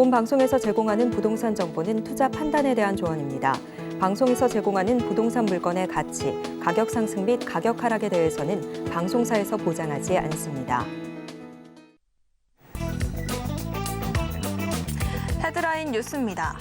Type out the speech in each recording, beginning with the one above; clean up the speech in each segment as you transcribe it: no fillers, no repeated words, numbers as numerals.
본 방송에서 제공하는 부동산 정보는 투자 판단에 대한 조언입니다. 방송에서 제공하는 부동산 물건의 가치, 가격 상승 및 가격 하락에 대해서는 방송사에서 보장하지 않습니다. 헤드라인 뉴스입니다.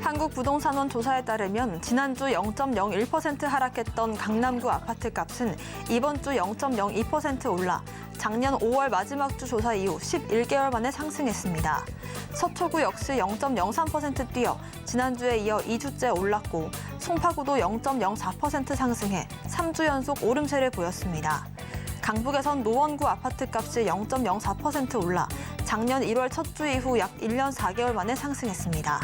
한국부동산원 조사에 따르면 지난주 0.01% 하락했던 강남구 아파트 값은 이번 주 0.02% 올라 작년 5월 마지막 주 조사 이후 11개월 만에 상승했습니다. 서초구 역시 0.03% 뛰어 지난주에 이어 2주째 올랐고 송파구도 0.04% 상승해 3주 연속 오름세를 보였습니다. 강북에선 노원구 아파트 값이 0.04% 올라 작년 1월 첫 주 이후 약 1년 4개월 만에 상승했습니다.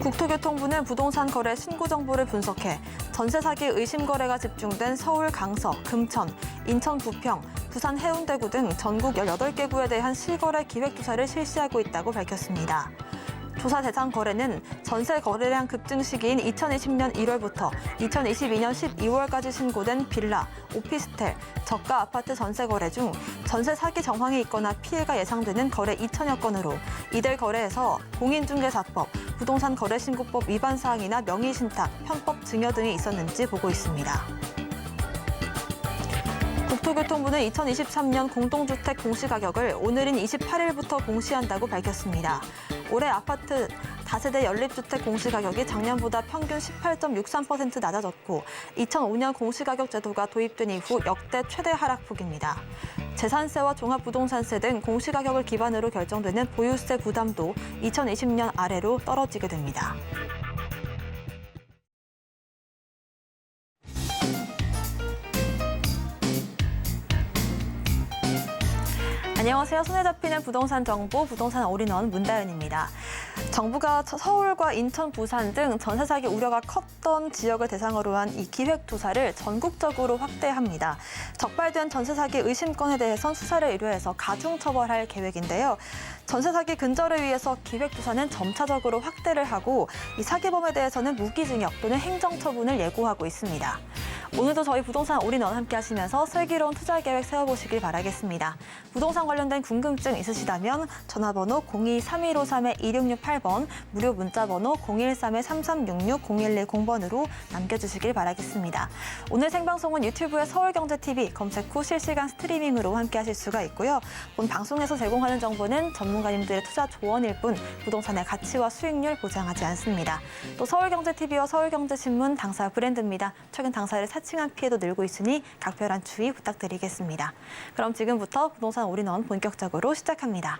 국토교통부는 부동산 거래 신고 정보를 분석해 전세 사기 의심 거래가 집중된 서울 강서, 금천, 인천 부평, 부산 해운대구 등 전국 18개 구에 대한 실거래 기획 조사를 실시하고 있다고 밝혔습니다. 조사 대상 거래는 전세 거래량 급증 시기인 2020년 1월부터 2022년 12월까지 신고된 빌라, 오피스텔, 저가 아파트 전세 거래 중 전세 사기 정황이 있거나 피해가 예상되는 거래 2천여 건으로 이들 거래에서 공인중개사법, 부동산 거래신고법 위반 사항이나 명의신탁, 편법 증여 등이 있었는지 보고 있습니다. 국토교통부는 2023년 공동주택 공시가격을 오늘인 28일부터 공시한다고 밝혔습니다. 올해 아파트 다세대 연립주택 공시가격이 작년보다 평균 18.63% 낮아졌고 2005년 공시가격 제도가 도입된 이후 역대 최대 하락폭입니다. 재산세와 종합부동산세 등 공시가격을 기반으로 결정되는 보유세 부담도 2020년 아래로 떨어지게 됩니다. 안녕하세요. 손에 잡히는 부동산 정보, 부동산 올인원 문다연입니다. 정부가 서울과 인천, 부산 등 전세 사기 우려가 컸던 지역을 대상으로 한 이 기획조사를 전국적으로 확대합니다. 적발된 전세 사기 의심건에 대해선 수사를 의뢰해서 가중처벌할 계획인데요. 전세 사기 근절을 위해서 기획조사는 점차적으로 확대를 하고 이 사기범에 대해서는 무기징역 또는 행정처분을 예고하고 있습니다. 오늘도 저희 부동산 올인원 함께 하시면서 슬기로운 투자 계획 세워보시길 바라겠습니다. 부동산 관련된 궁금증 있으시다면 전화번호 02-3153-2668번, 무료 문자번호 013-3366-0110번으로 남겨주시길 바라겠습니다. 오늘 생방송은 유튜브의 서울경제TV 검색 후 실시간 스트리밍으로 함께 하실 수가 있고요. 본 방송에서 제공하는 정보는 전문가님들의 투자 조언일 뿐 부동산의 가치와 수익률 보장하지 않습니다. 또 서울경제TV와 서울경제신문 당사 브랜드입니다. 최근 당사를 사칭한 피해도 늘고 있으니 각별한 주의 부탁드리겠습니다. 그럼 지금부터 부동산 올인원 본격적으로 시작합니다.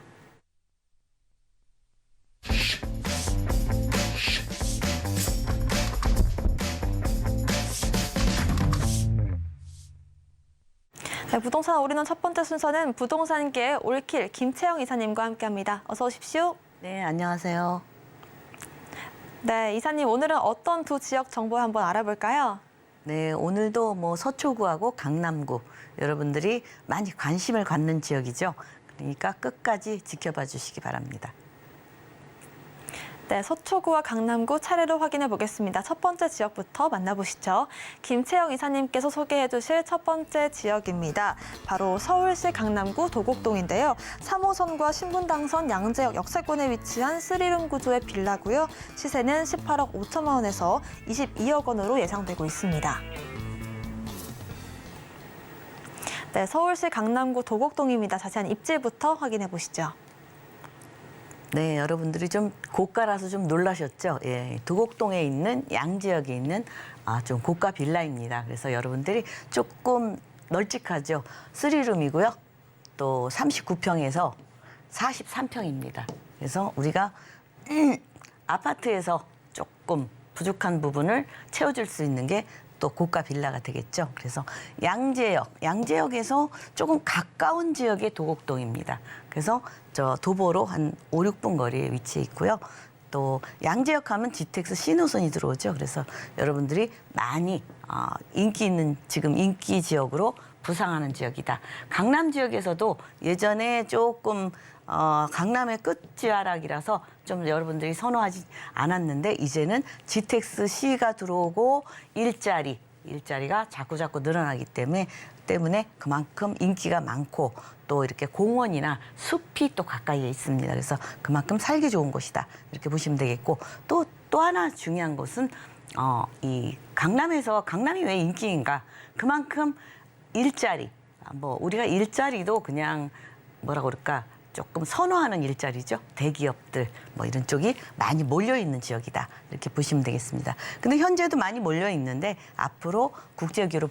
네, 부동산 올인원 첫 번째 순서는 부동산계의 올킬 김채영 이사님과 함께합니다. 어서 오십시오. 네, 안녕하세요. 네, 이사님 오늘은 어떤 두 지역 정보 한번 알아볼까요? 네, 오늘도 서초구하고 강남구 여러분들이 많이 관심을 갖는 지역이죠. 그러니까 끝까지 지켜봐 주시기 바랍니다. 네, 서초구와 강남구 차례로 확인해 보겠습니다. 첫 번째 지역부터 만나보시죠. 김채영 이사님께서 소개해 주실 첫 번째 지역입니다. 바로 서울시 강남구 도곡동인데요. 3호선과 신분당선 양재역 역세권에 위치한 3룸 구조의 빌라고요. 시세는 18억 5천만 원에서 22억 원으로 예상되고 있습니다. 네, 서울시 강남구 도곡동입니다. 자세한 입지부터 확인해 보시죠. 네, 여러분들이 좀 고가라서 좀 놀라셨죠? 예, 도곡동에 있는 양지역에 있는 좀 고가 빌라입니다. 그래서 여러분들이 조금 널찍하죠. 3룸이고요. 또 39평에서 43평입니다. 그래서 우리가 아파트에서 조금 부족한 부분을 채워줄 수 있는 게 또 고가 빌라가 되겠죠. 그래서 양재역에서 조금 가까운 지역의 도곡동입니다. 그래서 저 도보로 한 5, 6분 거리에 위치해 있고요. 또 양재역 하면 GTX 신호선이 들어오죠. 그래서 여러분들이 많이 인기 있는 지금 인기 지역으로 부상하는 지역이다. 강남 지역에서도 예전에 조금 강남의 끝지하락이라서 좀 여러분들이 선호하지 않았는데 이제는 GTX-C가 들어오고 일자리가 자꾸 늘어나기 때문에 때문에 그만큼 인기가 많고 또 이렇게 공원이나 숲이 또 가까이에 있습니다. 그래서 그만큼 살기 좋은 곳이다. 이렇게 보시면 되겠고 또 하나 중요한 것은 이 강남이 왜 인기인가? 그만큼 일자리, 뭐 우리가 일자리도 그냥 뭐라 그럴까? 조금 선호하는 일자리죠. 대기업들 뭐 이런 쪽이 많이 몰려 있는 지역이다. 이렇게 보시면 되겠습니다. 근데 현재도 많이 몰려 있는데 앞으로 국제교류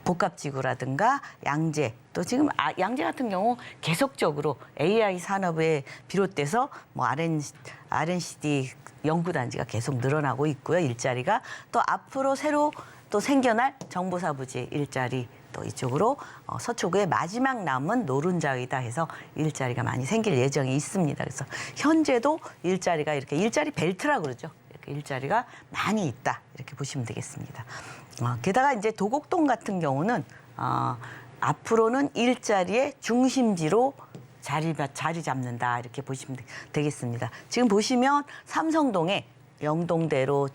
복합지구라든가 양재 또 지금 양재 같은 경우 계속적으로 AI 산업에 비롯돼서 뭐 R&CD 연구단지가 계속 늘어나고 있고요. 일자리가 또 앞으로 새로 또 생겨날 정보사부지 일자리 또 이쪽으로 서초구의 마지막 남은 노른자위다 해서 일자리가 많이 생길 예정이 있습니다. 그래서 현재도 일자리가 이렇게 일자리 벨트라고 그러죠. 이렇게 일자리가 많이 있다. 이렇게 보시면 되겠습니다. 게다가 이제 도곡동 같은 경우는 앞으로는 일자리의 중심지로 자리 잡는다. 이렇게 보시면 되겠습니다. 지금 보시면 삼성동에 영동대로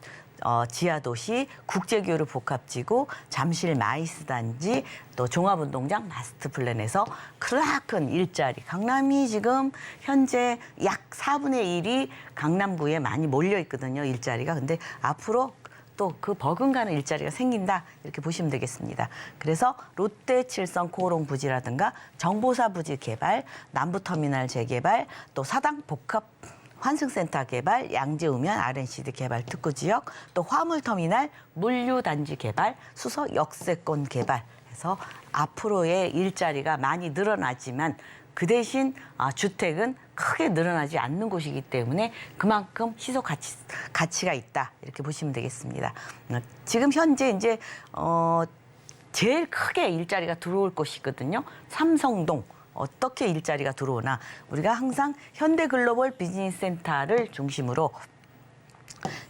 지하도시, 국제교류 복합지구, 잠실 마이스단지, 또 종합운동장 마스터플랜에서 크나큰 일자리. 강남이 지금 현재 약 4분의 1이 강남구에 많이 몰려 있거든요. 일자리가. 근데 앞으로 또 그 버금가는 일자리가 생긴다. 이렇게 보시면 되겠습니다. 그래서 롯데 칠성 코오롱 부지라든가 정보사 부지 개발, 남부터미널 재개발, 또 사당 복합 환승센터 개발, 양재 우면 R&CD 개발 특구지역, 또 화물터미널 물류단지 개발, 수서 역세권 개발 해서 앞으로의 일자리가 많이 늘어나지만 그 대신 주택은 크게 늘어나지 않는 곳이기 때문에 그만큼 시속 가치가 있다. 이렇게 보시면 되겠습니다. 지금 현재 이제 제일 크게 일자리가 들어올 곳이거든요. 삼성동. 어떻게 일자리가 들어오나 우리가 항상 현대글로벌 비즈니스센터를 중심으로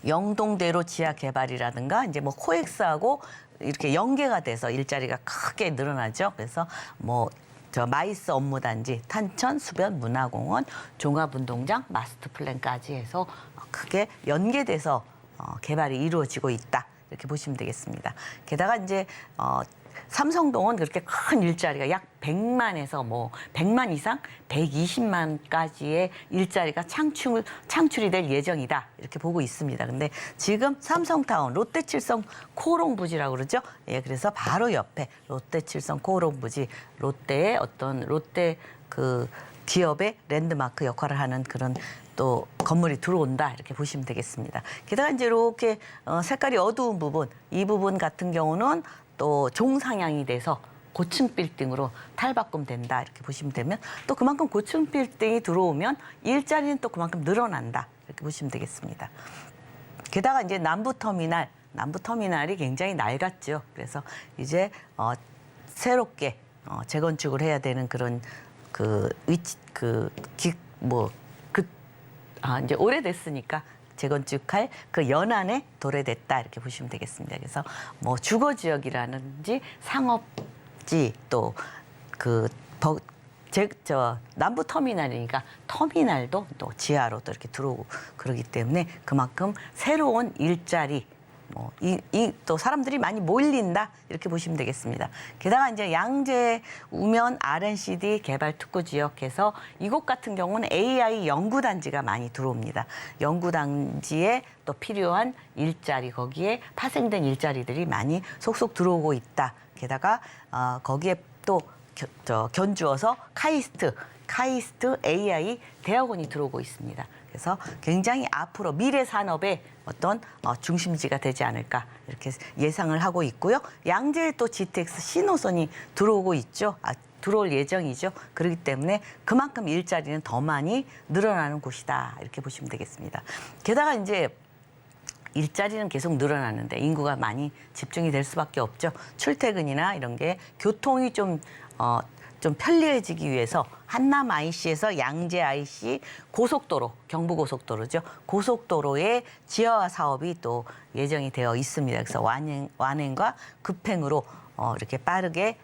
영동대로 지하 개발이라든가 이제 뭐 코엑스하고 이렇게 연계가 돼서 일자리가 크게 늘어나죠. 그래서 뭐 마이스 업무단지, 탄천, 수변, 문화공원, 종합운동장, 마스터플랜까지 해서 크게 연계돼서 개발이 이루어지고 있다. 이렇게 보시면 되겠습니다. 게다가 이제 삼성동은 그렇게 큰 일자리가 약 100만에서 뭐 100만 이상 120만까지의 일자리가 창출이 될 예정이다. 이렇게 보고 있습니다. 근데 지금 삼성타운 롯데칠성 코오롱 부지라고 그러죠. 예, 그래서 바로 옆에 롯데칠성 코오롱 부지 롯데의 롯데 그 기업의 랜드마크 역할을 하는 그런 또 건물이 들어온다 이렇게 보시면 되겠습니다. 게다가 이제 이렇게 색깔이 어두운 부분, 이 부분 같은 경우는 또 종상향이 돼서 고층 빌딩으로 탈바꿈된다 이렇게 보시면 되면 또 그만큼 고층 빌딩이 들어오면 일자리는 또 그만큼 늘어난다 이렇게 보시면 되겠습니다. 게다가 이제 남부터미널이 굉장히 낡았죠. 그래서 이제 새롭게 재건축을 해야 되는 그런 그 위치 이제 오래됐으니까 재건축할 그 연안에 도래됐다 이렇게 보시면 되겠습니다. 그래서 뭐 주거 지역이라든지 상업지 또 남부 터미널이니까 터미널도 또 지하로 또 이렇게 들어오고 그러기 때문에 그만큼 새로운 일자리 또 사람들이 많이 몰린다 이렇게 보시면 되겠습니다. 게다가 이제 양재 우면 R&CD 개발 특구 지역에서 이곳 같은 경우는 AI 연구단지가 많이 들어옵니다. 연구단지에 또 필요한 일자리 거기에 파생된 일자리들이 많이 속속 들어오고 있다. 게다가 거기에 또 견주어서 카이스트 AI 대학원이 들어오고 있습니다. 그래서 굉장히 앞으로 미래 산업의 어떤 중심지가 되지 않을까 이렇게 예상을 하고 있고요. 양재에 또 GTX 신호선이 들어오고 있죠. 들어올 예정이죠. 그렇기 때문에 그만큼 일자리는 더 많이 늘어나는 곳이다. 이렇게 보시면 되겠습니다. 게다가 이제 일자리는 계속 늘어나는데 인구가 많이 집중이 될 수밖에 없죠. 출퇴근이나 이런 게 교통이 좀 편리해지기 위해서 한남 IC에서 양재 IC 고속도로, 경부고속도로죠. 고속도로의 지하화 사업이 또 예정이 되어 있습니다. 그래서 완행과 급행으로 이렇게 빠르게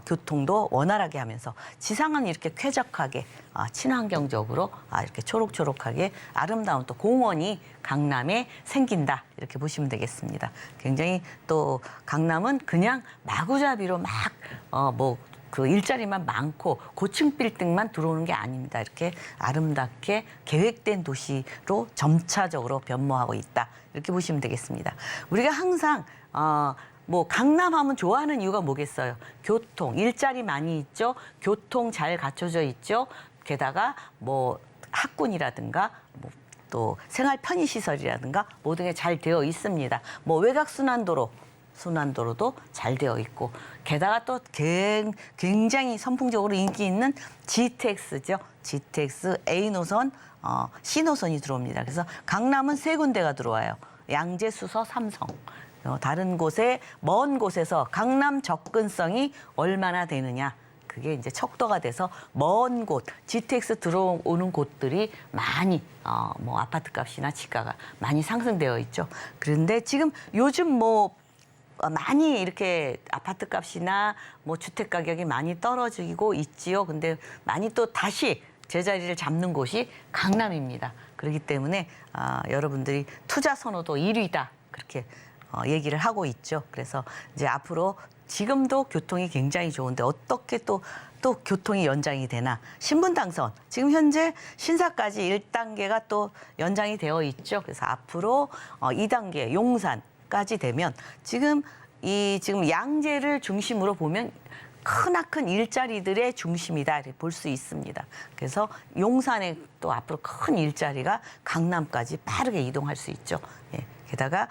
교통도 원활하게 하면서 지상은 이렇게 쾌적하게 친환경적으로 이렇게 초록초록하게 아름다운 또 공원이 강남에 생긴다 이렇게 보시면 되겠습니다. 굉장히 또 강남은 그냥 마구잡이로 막 그 일자리만 많고 고층 빌딩만 들어오는 게 아닙니다. 이렇게 아름답게 계획된 도시로 점차적으로 변모하고 있다 이렇게 보시면 되겠습니다. 우리가 항상 강남하면 좋아하는 이유가 뭐겠어요? 교통, 일자리 많이 있죠. 교통 잘 갖춰져 있죠. 게다가 학군이라든가 또 생활 편의 시설이라든가 모든 게 잘 되어 있습니다. 외곽 순환도로도 잘 되어 있고 게다가 또 굉장히 선풍적으로 인기 있는 GTX죠. GTX A노선, C노선이 들어옵니다. 그래서 강남은 3군데가 들어와요. 양재, 수서, 삼성. 다른 곳에 먼 곳에서 강남 접근성이 얼마나 되느냐. 그게 이제 척도가 돼서 먼 곳, GTX 들어오는 곳들이 많이 아파트 값이나 지가가 많이 상승되어 있죠. 그런데 지금 요즘 많이 이렇게 아파트 값이나 주택 가격이 많이 떨어지고 있지요. 근데 많이 또 다시 제자리를 잡는 곳이 강남입니다. 그렇기 때문에 여러분들이 투자 선호도 1위다. 그렇게 얘기를 하고 있죠. 그래서 이제 앞으로 지금도 교통이 굉장히 좋은데 어떻게 또 교통이 연장이 되나. 신분당선 지금 현재 신사까지 1단계가 또 연장이 되어 있죠. 그래서 앞으로 2단계 용산까지 되면 지금 양재를 중심으로 보면 크나큰 일자리들의 중심이다 이렇게 볼 수 있습니다. 그래서 용산에 또 앞으로 큰 일자리가 강남까지 빠르게 이동할 수 있죠. 예. 게다가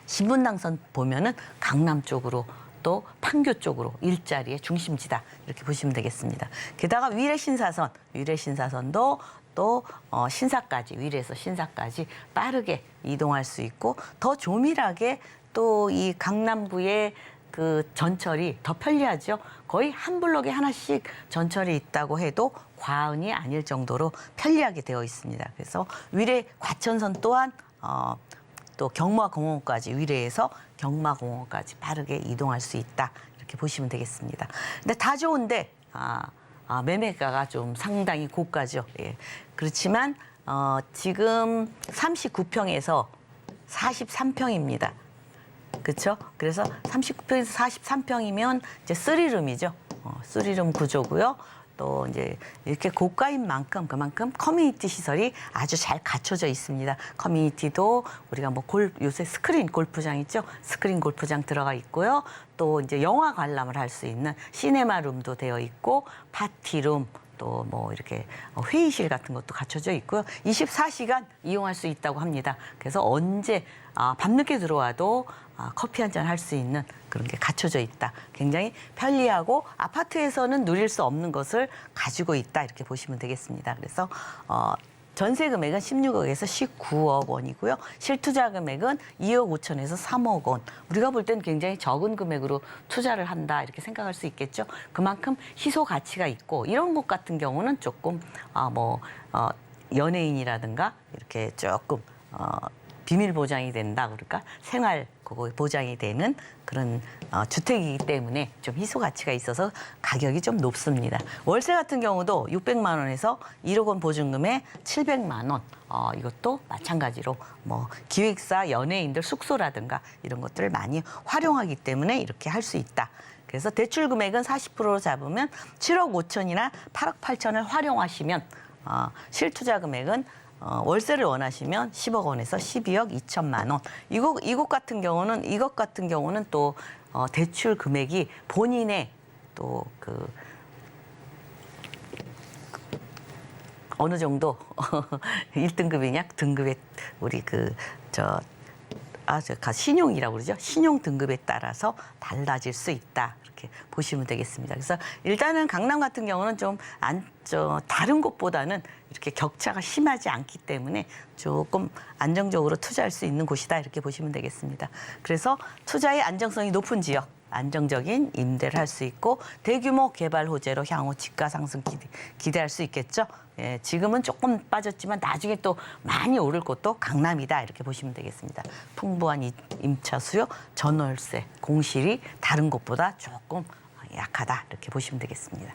신분당선 보면은 강남 쪽으로 또 판교 쪽으로 일자리의 중심지다 이렇게 보시면 되겠습니다. 게다가 위례신사선도 또 신사까지 위례에서 신사까지 빠르게 이동할 수 있고 더 조밀하게 또 이 강남구의 그 전철이 더 편리하죠. 거의 한 블록에 하나씩 전철이 있다고 해도 과언이 아닐 정도로 편리하게 되어 있습니다. 그래서 위례 과천선 또한 또 경마공원까지 위례에서 경마공원까지 빠르게 이동할 수 있다 이렇게 보시면 되겠습니다. 근데 다 좋은데 매매가가 좀 상당히 고가죠. 예. 그렇지만 지금 39평에서 43평입니다. 그렇죠? 그래서 39평에서 43평이면 이제 3룸이죠. 3룸 구조고요. 또 이제 이렇게 고가인 만큼 그만큼 커뮤니티 시설이 아주 잘 갖춰져 있습니다. 커뮤니티도 우리가 요새 스크린 골프장 있죠? 스크린 골프장 들어가 있고요. 또 이제 영화 관람을 할 수 있는 시네마룸도 되어 있고 파티룸 또 이렇게 회의실 같은 것도 갖춰져 있고요. 24시간 이용할 수 있다고 합니다. 그래서 언제 밤늦게 들어와도 커피 한잔 할 수 있는 그런 게 갖춰져 있다. 굉장히 편리하고 아파트에서는 누릴 수 없는 것을 가지고 있다. 이렇게 보시면 되겠습니다. 그래서 전세 금액은 16억에서 19억 원이고요. 실투자 금액은 2억 5천에서 3억 원. 우리가 볼 땐 굉장히 적은 금액으로 투자를 한다 이렇게 생각할 수 있겠죠. 그만큼 희소 가치가 있고 이런 곳 같은 경우는 조금 연예인이라든가 이렇게 조금 비밀 보장이 된다 그럴까? 생활 보장이 되는 그런 주택이기 때문에 좀 희소 가치가 있어서 가격이 좀 높습니다. 월세 같은 경우도 600만 원에서 1억 원 보증금에 700만 원. 이것도 마찬가지로 기획사, 연예인들 숙소라든가 이런 것들을 많이 활용하기 때문에 이렇게 할 수 있다. 그래서 대출 금액은 40%로 잡으면 7억 5천이나 8억 8천을 활용하시면 실투자 금액은 월세를 원하시면 10억 원에서 12억 2천만 원. 이것 같은 경우는 또 대출 금액이 본인의 또 어느 정도 1등급이냐 등급에 우리 신용이라고 그러죠. 신용 등급에 따라서 달라질 수 있다. 이렇게 보시면 되겠습니다. 그래서 일단은 강남 같은 경우는 좀 다른 곳보다는 이렇게 격차가 심하지 않기 때문에 조금 안정적으로 투자할 수 있는 곳이다. 이렇게 보시면 되겠습니다. 그래서 투자의 안정성이 높은 지역, 안정적인 임대를 할 수 있고 대규모 개발 호재로 향후 지가 상승 기대할 수 있겠죠. 예, 지금은 조금 빠졌지만 나중에 또 많이 오를 곳도 강남이다 이렇게 보시면 되겠습니다. 풍부한 임차 수요, 전월세, 공실이 다른 곳보다 조금 약하다 이렇게 보시면 되겠습니다.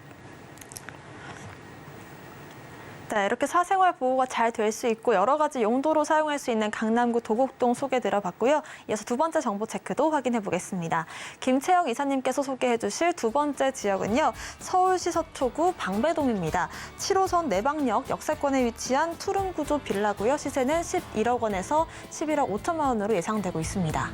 네, 이렇게 사생활 보호가 잘 될 수 있고 여러 가지 용도로 사용할 수 있는 강남구 도곡동 소개 들어봤고요. 이어서 두 번째 정보 체크도 확인해 보겠습니다. 김채영 이사님께서 소개해 주실 두 번째 지역은요. 서울시 서초구 방배동입니다. 7호선 내방역 역세권에 위치한 투룸 구조 빌라고요. 시세는 11억 원에서 11억 5천만 원으로 예상되고 있습니다.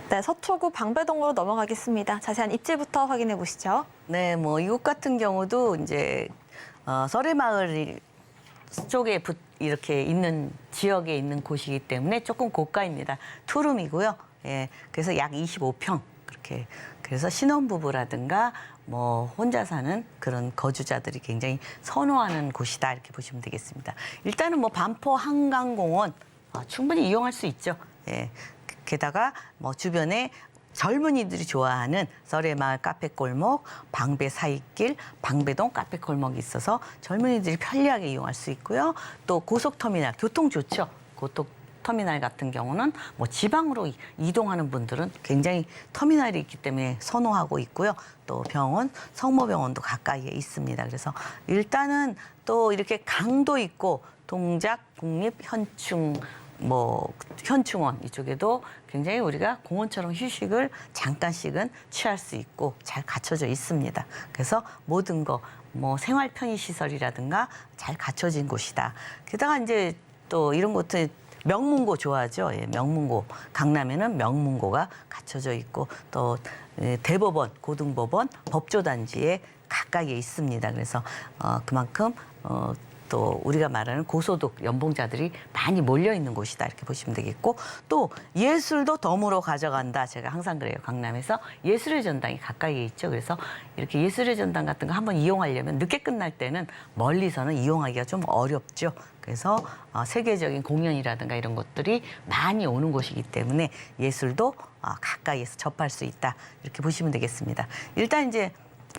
네, 서초구 방배동으로 넘어가겠습니다. 자세한 입지부터 확인해 보시죠. 네, 뭐 이곳 같은 경우도 이제 설해마을 쪽에 이렇게 있는 지역에 있는 곳이기 때문에 조금 고가입니다. 투룸이고요. 예, 그래서 약 25평 그렇게 그래서 신혼부부라든가 뭐 혼자 사는 그런 거주자들이 굉장히 선호하는 곳이다 이렇게 보시면 되겠습니다. 일단은 뭐 반포 한강공원 충분히 이용할 수 있죠. 예. 게다가 뭐 주변에 젊은이들이 좋아하는 설해마을 카페골목, 방배 사이길, 방배동 카페골목이 있어서 젊은이들이 편리하게 이용할 수 있고요. 또 고속터미널, 교통 좋죠. 고속터미널 같은 경우는 뭐 지방으로 이동하는 분들은 굉장히 터미널이 있기 때문에 선호하고 있고요. 또 병원, 성모병원도 가까이에 있습니다. 그래서 일단은 또 이렇게 강도 있고 동작, 국립, 현충 뭐 현충원 이쪽에도 굉장히 우리가 공원처럼 휴식을 잠깐씩은 취할 수 있고 잘 갖춰져 있습니다. 그래서 모든 거 뭐 생활 편의 시설이라든가 잘 갖춰진 곳이다. 게다가 이제 또 이런 것들 명문고 좋아하죠. 예, 명문고 강남에는 명문고가 갖춰져 있고 또 대법원, 고등법원, 법조단지에 가까이에 있습니다. 그래서 그만큼 또 우리가 말하는 고소득 연봉자들이 많이 몰려 있는 곳이다 이렇게 보시면 되겠고 또 예술도 덤으로 가져간다. 제가 항상 그래요. 강남에서 예술의 전당이 가까이에 있죠. 그래서 이렇게 예술의 전당 같은 거 한번 이용하려면 늦게 끝날 때는 멀리서는 이용하기가 좀 어렵죠. 그래서 세계적인 공연이라든가 이런 것들이 많이 오는 곳이기 때문에 예술도 가까이에서 접할 수 있다 이렇게 보시면 되겠습니다. 일단 이제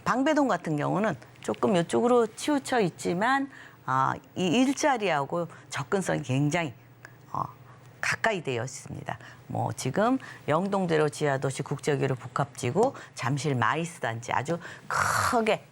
방배동 같은 경우는 조금 이쪽으로 치우쳐 있지만 이 일자리하고 접근성이 굉장히 가까이 되어 있습니다. 뭐 지금 영동대로 지하도시 국제교류 복합지구 잠실 마이스 단지 아주 크게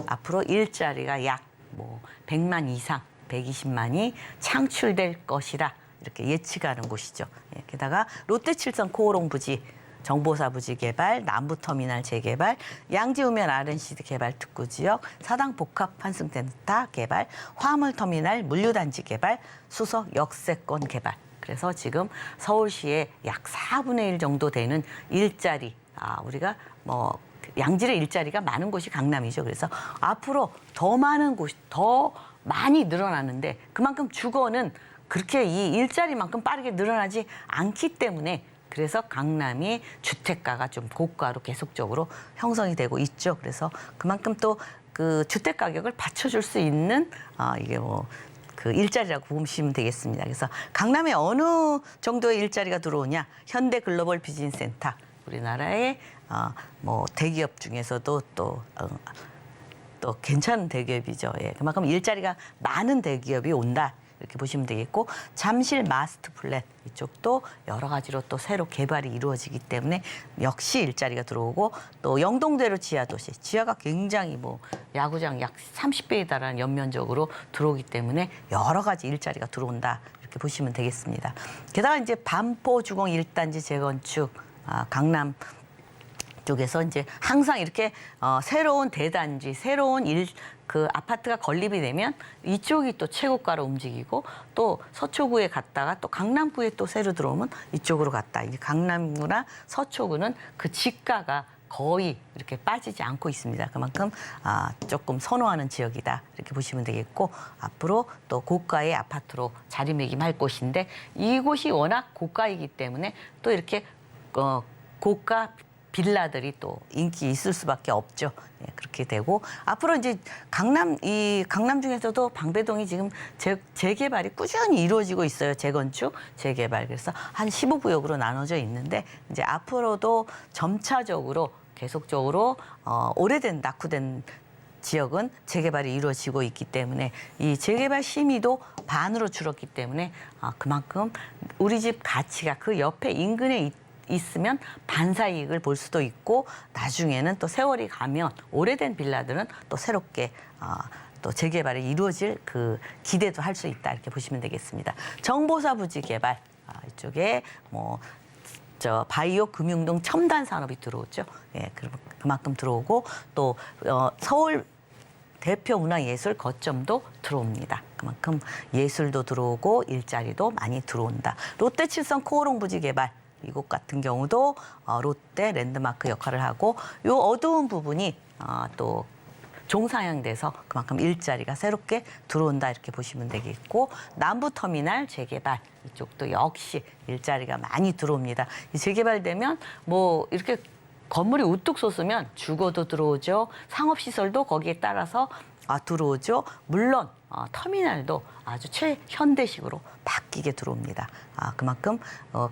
앞으로 일자리가 약 뭐 100만 이상 120만이 창출될 것이다 이렇게 예측하는 곳이죠. 예, 게다가 롯데칠성 코오롱 부지 정보사 부지 개발, 남부터미널 재개발, 양지우면 RNCD 개발 특구지역, 사당 복합 환승센터 개발, 화물터미널 물류단지 개발, 수서 역세권 개발. 그래서 지금 서울시에 약 4분의 1 정도 되는 일자리, 우리가 뭐 양질의 일자리가 많은 곳이 강남이죠. 그래서 앞으로 더 많은 곳이 더 많이 늘어나는데 그만큼 주거는 그렇게 이 일자리만큼 빠르게 늘어나지 않기 때문에 그래서 강남이 주택가가 좀 고가로 계속적으로 형성이 되고 있죠. 그래서 그만큼 또 그 주택 가격을 받쳐줄 수 있는 이게 뭐 그 일자리라고 보시면 되겠습니다. 그래서 강남에 어느 정도의 일자리가 들어오냐? 현대 글로벌 비즈니스 센터 우리나라의 뭐 대기업 중에서도 또 괜찮은 대기업이죠. 예, 그만큼 일자리가 많은 대기업이 온다. 이렇게 보시면 되겠고 잠실 마스터 플랫 이쪽도 여러 가지로 또 새로 개발이 이루어지기 때문에 역시 일자리가 들어오고 또 영동대로 지하도시 지하가 굉장히 뭐 야구장 약 30배에 달하는 연면적으로 들어오기 때문에 여러 가지 일자리가 들어온다 이렇게 보시면 되겠습니다. 게다가 이제 반포 주공 1단지 재건축 강남 쪽에서 이제 항상 이렇게 새로운 대단지, 새로운 그 아파트가 건립이 되면 이쪽이 또 최고가로 움직이고 또 서초구에 갔다가 또 강남구에 또 새로 들어오면 이쪽으로 갔다. 이제 강남구나 서초구는 그 지가가 거의 이렇게 빠지지 않고 있습니다. 그만큼 조금 선호하는 지역이다 이렇게 보시면 되겠고 앞으로 또 고가의 아파트로 자리매김할 곳인데 이곳이 워낙 고가이기 때문에 또 이렇게 고가 빌라들이 또 인기 있을 수밖에 없죠. 예, 그렇게 되고 앞으로 이제 강남 중에서도 방배동이 지금 재개발이 꾸준히 이루어지고 있어요. 재건축, 재개발. 그래서 한 15구역으로 나눠져 있는데 이제 앞으로도 점차적으로 계속적으로 오래된 낙후된 지역은 재개발이 이루어지고 있기 때문에 이 재개발 심의도 반으로 줄었기 때문에 그만큼 우리 집 가치가 그 옆에 인근에 있으면 반사이익을 볼 수도 있고 나중에는 또 세월이 가면 오래된 빌라들은 또 새롭게 또 재개발이 이루어질 그 기대도 할 수 있다 이렇게 보시면 되겠습니다. 정보사 부지 개발 이쪽에 바이오 금융 등 첨단 산업이 들어오죠. 예, 그만큼 들어오고 또 서울 대표 문화예술 거점도 들어옵니다. 그만큼 예술도 들어오고 일자리도 많이 들어온다. 롯데칠성 코오롱 부지 개발 이곳 같은 경우도 롯데 랜드마크 역할을 하고 이 어두운 부분이 또 종상향돼서 그만큼 일자리가 새롭게 들어온다 이렇게 보시면 되겠고 남부터미널 재개발 이쪽도 역시 일자리가 많이 들어옵니다. 이 재개발되면 뭐 이렇게 건물이 우뚝 솟으면 주거도 들어오죠. 상업시설도 거기에 따라서 들어오죠. 물론 터미널도 아주 최현대식으로 바뀌게 들어옵니다. 그만큼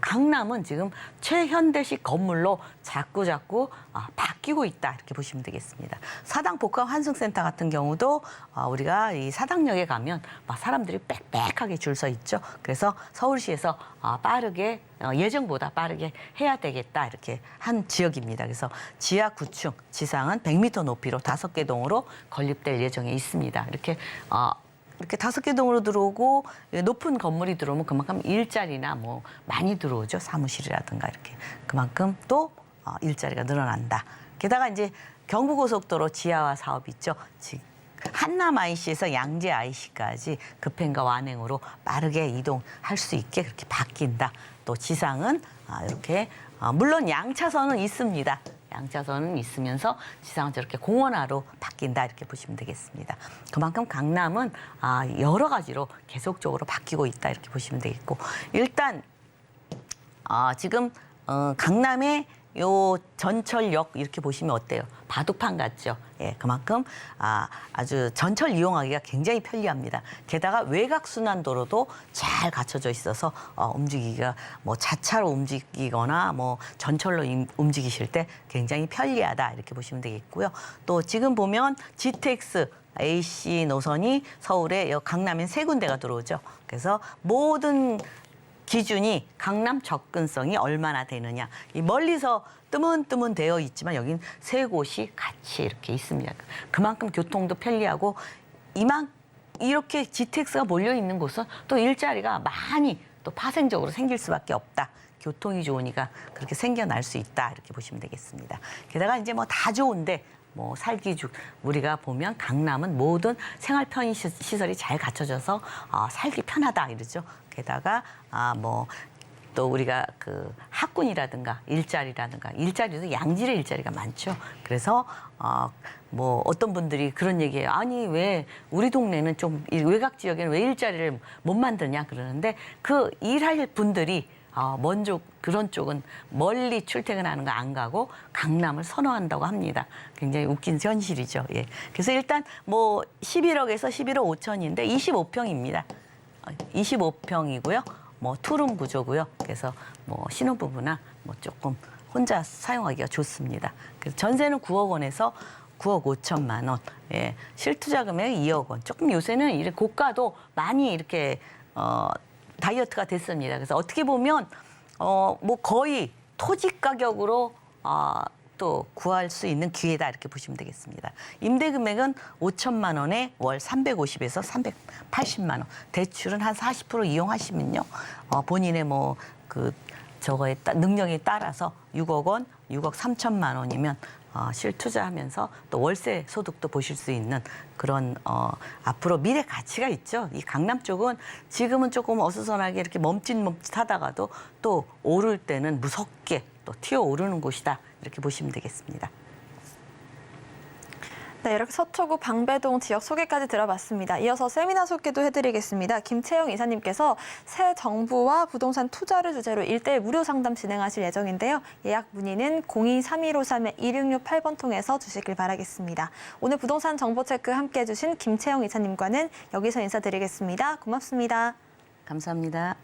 강남은 지금 최현대식 건물로 자꾸 바뀌고 있다 이렇게 보시면 되겠습니다. 사당 복합 환승센터 같은 경우도 우리가 이 사당역에 가면 사람들이 빽빽하게 줄 서 있죠. 그래서 서울시에서 빠르게 예정보다 빠르게 해야 되겠다 이렇게 한 지역입니다. 그래서 지하 9층, 지상은 100m 높이로 5개 동으로 건립될 예정에 있습니다. 이렇게 5개 동으로 들어오고 높은 건물이 들어오면 그만큼 일자리나 뭐 많이 들어오죠. 사무실이라든가 이렇게. 그만큼 또 일자리가 늘어난다. 게다가 이제 경부고속도로 지하화 사업 있죠. 한남 IC에서 양재 IC까지 급행과 완행으로 빠르게 이동할 수 있게 그렇게 바뀐다. 또 지상은 이렇게 물론 양차선은 있습니다. 양차선은 있으면서 지상은 저렇게 공원화로 바뀐다 이렇게 보시면 되겠습니다. 그만큼 강남은 여러 가지로 계속적으로 바뀌고 있다 이렇게 보시면 되겠고 일단 지금 강남의 요 전철역 이렇게 보시면 어때요? 바둑판 같죠? 예, 그만큼 아주 전철 이용하기가 굉장히 편리합니다. 게다가 외곽순환도로도 잘 갖춰져 있어서 움직이기가 뭐 자차로 움직이거나 뭐 전철로 움직이실 때 굉장히 편리하다 이렇게 보시면 되겠고요. 또 지금 보면 GTX AC 노선이 서울에 강남엔 3군데가 들어오죠. 그래서 모든 기준이 강남 접근성이 얼마나 되느냐. 이 멀리서 뜨문뜨문 되어 있지만 여긴 3곳이 같이 이렇게 있습니다. 그만큼 교통도 편리하고 이렇게 GTX가 몰려 있는 곳은 또 일자리가 많이 또 파생적으로 생길 수밖에 없다. 교통이 좋으니까 그렇게 생겨날 수 있다. 이렇게 보시면 되겠습니다. 게다가 이제 뭐 다 좋은데 우리가 보면 강남은 모든 생활 편의 시설이 잘 갖춰져서 살기 편하다 이러죠. 게다가 또 우리가 그 학군이라든가 일자리도 양질의 일자리가 많죠. 그래서 어떤 분들이 그런 얘기해요. 아니 왜 우리 동네는 좀 외곽 지역에는 왜 일자리를 못 만드냐 그러는데 그 일할 분들이 먼저 그런 쪽은 멀리 출퇴근하는 거 안 가고 강남을 선호한다고 합니다. 굉장히 웃긴 현실이죠. 예. 그래서 일단 11억에서 11억 5천인데 25평입니다. 25평이고요. 투룸 구조고요. 그래서 신혼부부나 조금 혼자 사용하기가 좋습니다. 그래서 전세는 9억 원에서 9억 5천만 원. 예. 실투자 금액 2억 원. 조금 요새는 이렇게 고가도 많이 이렇게 다이어트가 됐습니다. 그래서 어떻게 보면 거의 토지 가격으로 또 구할 수 있는 기회다 이렇게 보시면 되겠습니다. 임대 금액은 5천만 원에 월 350에서 380만 원. 대출은 한 40% 이용하시면요. 본인의 능력에 따라서 6억 원, 6억 3천만 원이면 실투자하면서 또 월세 소득도 보실 수 있는 그런 앞으로 미래 가치가 있죠. 이 강남 쪽은 지금은 조금 어수선하게 이렇게 멈칫하다가도 또 오를 때는 무섭게 또 튀어 오르는 곳이다. 이렇게 보시면 되겠습니다. 네, 이렇게 서초구 방배동 지역 소개까지 들어봤습니다. 이어서 세미나 소개도 해드리겠습니다. 김채영 이사님께서 새 정부와 부동산 투자를 주제로 1:1 무료 상담 진행하실 예정인데요. 예약 문의는 02-3153-2668번 통해서 주시길 바라겠습니다. 오늘 부동산 정보 체크 함께해 주신 김채영 이사님과는 여기서 인사드리겠습니다. 고맙습니다. 감사합니다.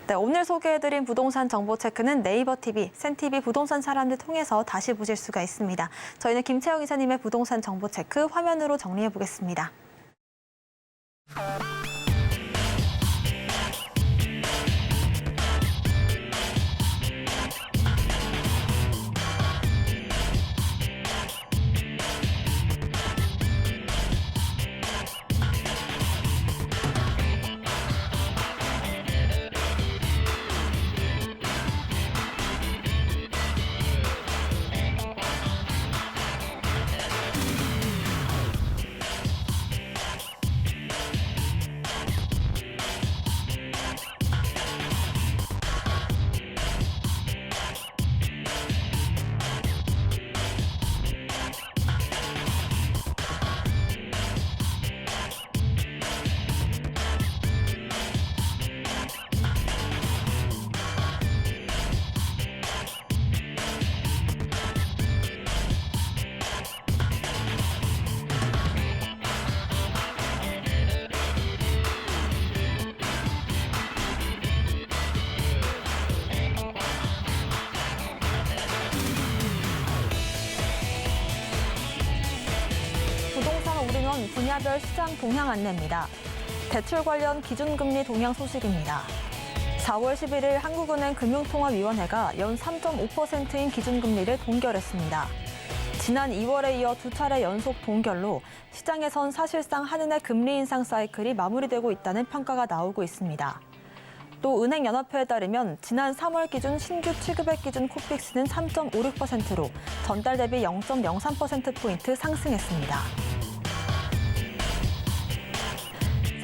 네, 오늘 소개해드린 부동산 정보 체크는 네이버 TV, 센TV 부동산 사람들 통해서 다시 보실 수가 있습니다. 저희는 김채영 이사님의 부동산 정보 체크 화면으로 정리해 보겠습니다. 부동산 올인원 분야별 시장 동향 안내입니다. 대출 관련 기준금리 동향 소식입니다. 4월 11일 한국은행 금융통화위원회가 연 3.5%인 기준금리를 동결했습니다. 지난 2월에 이어 두 차례 연속 동결로 시장에선 사실상 한은의 금리 인상 사이클이 마무리되고 있다는 평가가 나오고 있습니다. 또 은행연합회에 따르면 지난 3월 기준 신규 취급액 기준 코픽스는 3.56%로 전달 대비 0.03%포인트 상승했습니다.